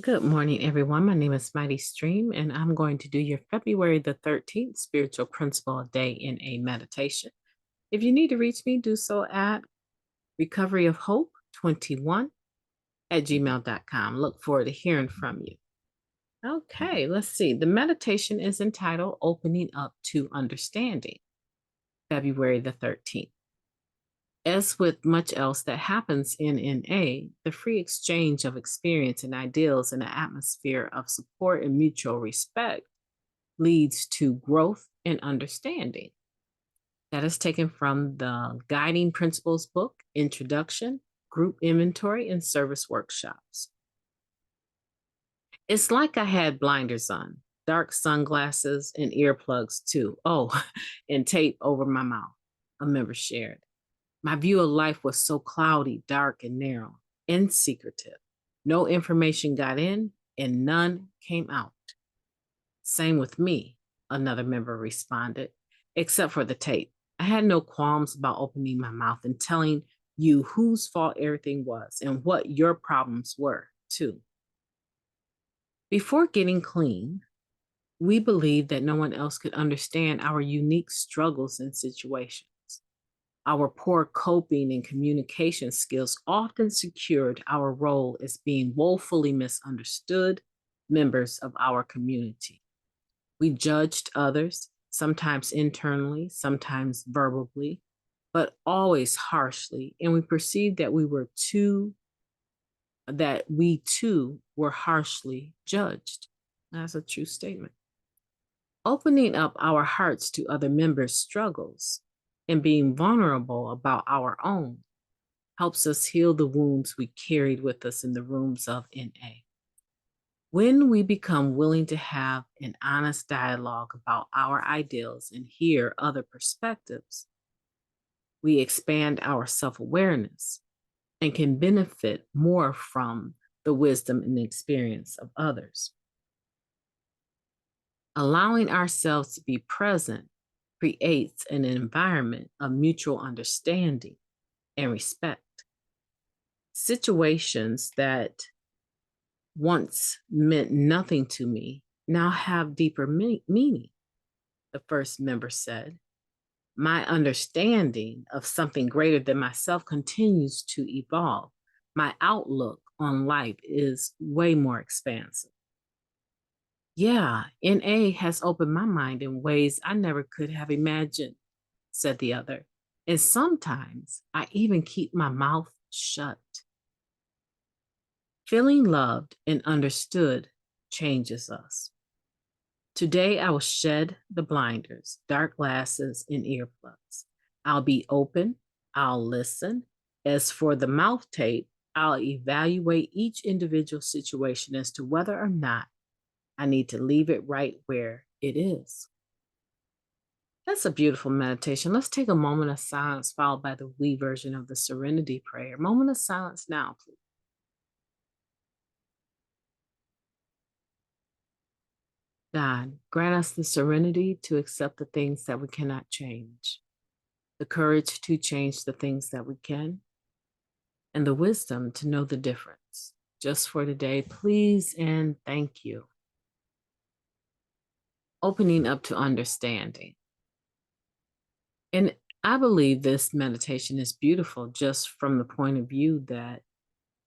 Good morning, everyone. My name is MightyStream, and I'm going to do your February the 13th Spiritual Principle a Day in a Meditation. If you need to reach me, do so at recoveryofhope21@gmail.com. Look forward to hearing from you. Okay, let's see. The meditation is entitled Opening Up to Understanding, February the 13th. As with much else that happens in NA, the free exchange of experience and ideals in an atmosphere of support and mutual respect leads to growth and understanding. That is taken from the Guiding Principles book, Introduction, Group Inventory, and Service Workshops. It's like I had blinders on, dark sunglasses, and earplugs too. Oh, and tape over my mouth, a member shared. My view of life was so cloudy, dark, and narrow, and secretive. No information got in, and none came out. Same with me, another member responded, except for the tape. I had no qualms about opening my mouth and telling you whose fault everything was and what your problems were, too. Before getting clean, we believed that no one else could understand our unique struggles and situations. Our poor coping and communication skills often secured our role as being woefully misunderstood members of our community. We judged others, sometimes internally, sometimes verbally, but always harshly, and we perceived that we too were harshly judged. That's a true statement. Opening up our hearts to other members' struggles and being vulnerable about our own helps us heal the wounds we carried with us in the rooms of NA. When we become willing to have an honest dialogue about our ideals and hear other perspectives, we expand our self-awareness and can benefit more from the wisdom and experience of others. Allowing ourselves to be present creates an environment of mutual understanding and respect. Situations that once meant nothing to me now have deeper meaning, the first member said. My understanding of something greater than myself continues to evolve. My outlook on life is way more expansive. Yeah, NA has opened my mind in ways I never could have imagined, said the other. And sometimes I even keep my mouth shut. Feeling loved and understood changes us. Today, I will shed the blinders, dark glasses, and earplugs. I'll be open. I'll listen. As for the mouth tape, I'll evaluate each individual situation as to whether or not I need to leave it right where it is. That's a beautiful meditation. Let's take a moment of silence followed by the we version of the Serenity Prayer. Moment of silence now, please. God, grant us the serenity to accept the things that we cannot change, the courage to change the things that we can, and the wisdom to know the difference. Just for today, please and thank you. Opening up to understanding. And I believe this meditation is beautiful just from the point of view that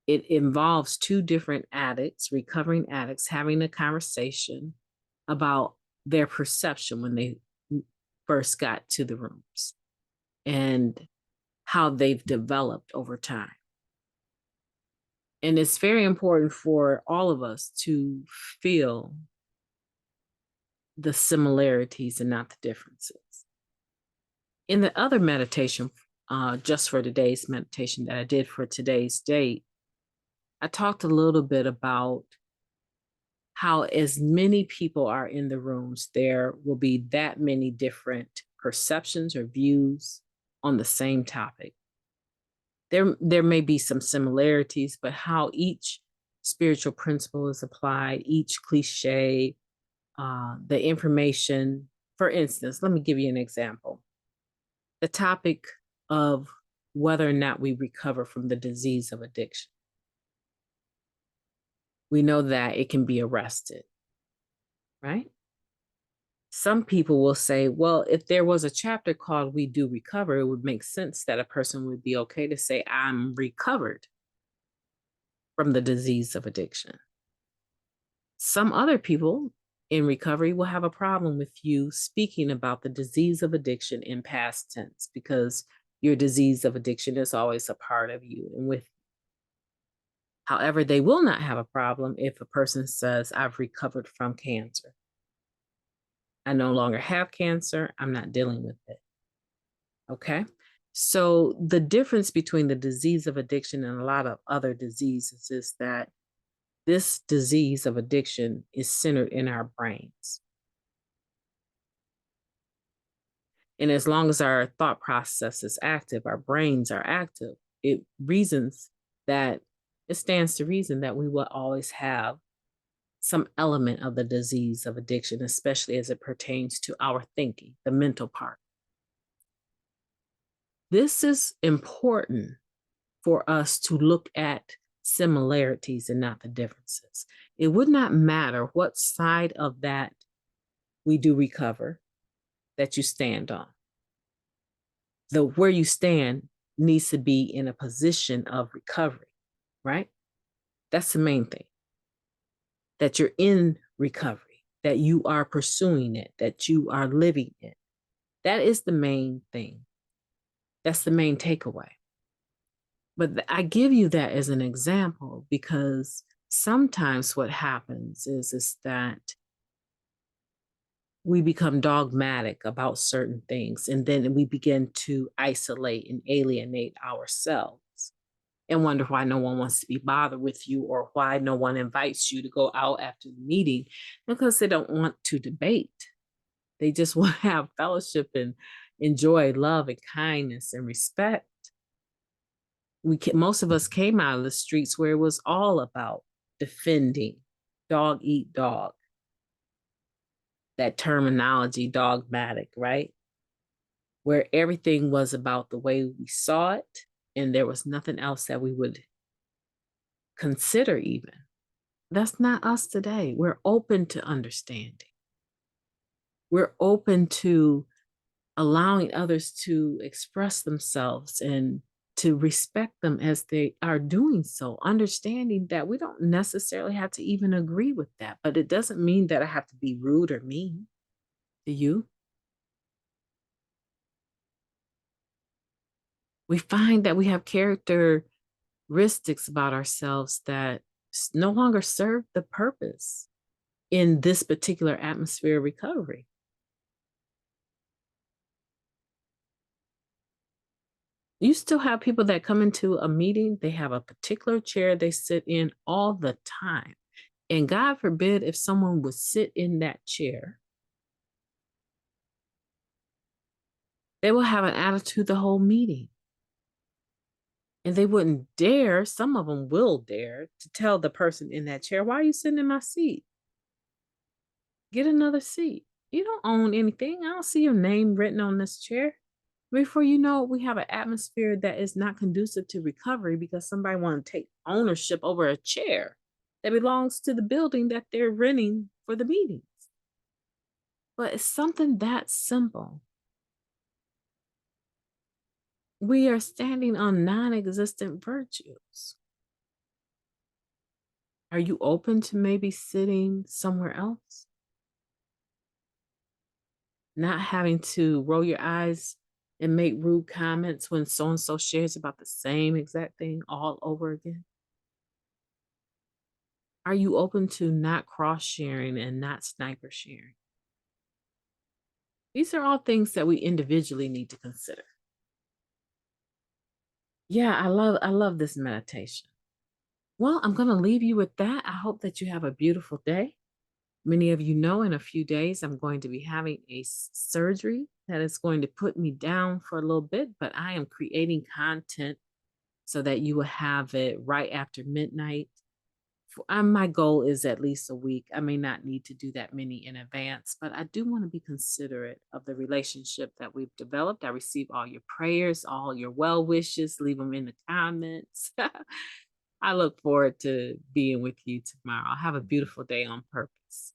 it involves two different addicts, recovering addicts, having a conversation about their perception when they first got to the rooms and how they've developed over time. And it's very important for all of us to feel the similarities and not the differences. In the other meditation, just for today's meditation that I did for today's date, I talked a little bit about how as many people are in the rooms, there will be that many different perceptions or views on the same topic. There may be some similarities, but how each spiritual principle is applied, each cliche, the information. For instance, let me give you an example. The topic of whether or not we recover from the disease of addiction. We know that it can be arrested, right? Some people will say, well, if there was a chapter called We Do Recover, it would make sense that a person would be okay to say, I'm recovered from the disease of addiction. Some other people in recovery will have a problem with you speaking about the disease of addiction in past tense because your disease of addiction is always a part of you and with. However, they will not have a problem if a person says, I've recovered from cancer. I no longer have cancer. I'm not dealing with it. Okay. So the difference between the disease of addiction and a lot of other diseases is that this disease of addiction is centered in our brains. And as long as our thought process is active, our brains are active, it stands to reason that we will always have some element of the disease of addiction, especially as it pertains to our thinking, the mental part. This is important for us to look at similarities and not the differences. It would not matter what side of that We Do Recover that you stand on. Where you stand needs to be in a position of recovery, right? That's the main thing. That you're in recovery, that you are pursuing it, that you are living it. That is the main thing. That's the main takeaway. But I give you that as an example because sometimes what happens is that we become dogmatic about certain things, and then we begin to isolate and alienate ourselves and wonder why no one wants to be bothered with you or why no one invites you to go out after the meeting, because they don't want to debate. They just want to have fellowship and enjoy love and kindness and respect. Most of us came out of the streets where it was all about defending, dog eat dog. That terminology, dogmatic, right? Where everything was about the way we saw it, and there was nothing else that we would consider even. That's not us today. We're open to understanding. We're open to allowing others to express themselves and to respect them as they are doing so, understanding that we don't necessarily have to even agree with that, but it doesn't mean that I have to be rude or mean to you. We find that we have characteristics about ourselves that no longer serve the purpose in this particular atmosphere of recovery. You still have people that come into a meeting, they have a particular chair they sit in all the time. And God forbid if someone would sit in that chair, they will have an attitude the whole meeting. And they wouldn't dare, some of them will dare, to tell the person in that chair, why are you sitting in my seat? Get another seat. You don't own anything. I don't see your name written on this chair. Before you know it, we have an atmosphere that is not conducive to recovery because somebody want to take ownership over a chair that belongs to the building that they're renting for the meetings. But it's something that simple. We are standing on non-existent virtues. Are you open to maybe sitting somewhere else? Not having to roll your eyes and make rude comments when so-and-so shares about the same exact thing all over again? Are you open to not cross-sharing and not sniper sharing? These are all things that we individually need to consider. Yeah, I love this meditation. Well, I'm going to leave you with that. I hope that you have a beautiful day. Many of you know in a few days, I'm going to be having a surgery that is going to put me down for a little bit, but I am creating content so that you will have it right after midnight. My goal is at least a week. I may not need to do that many in advance, but I do want to be considerate of the relationship that we've developed. I receive all your prayers, all your well wishes. Leave them in the comments. I look forward to being with you tomorrow. Have a beautiful day on purpose.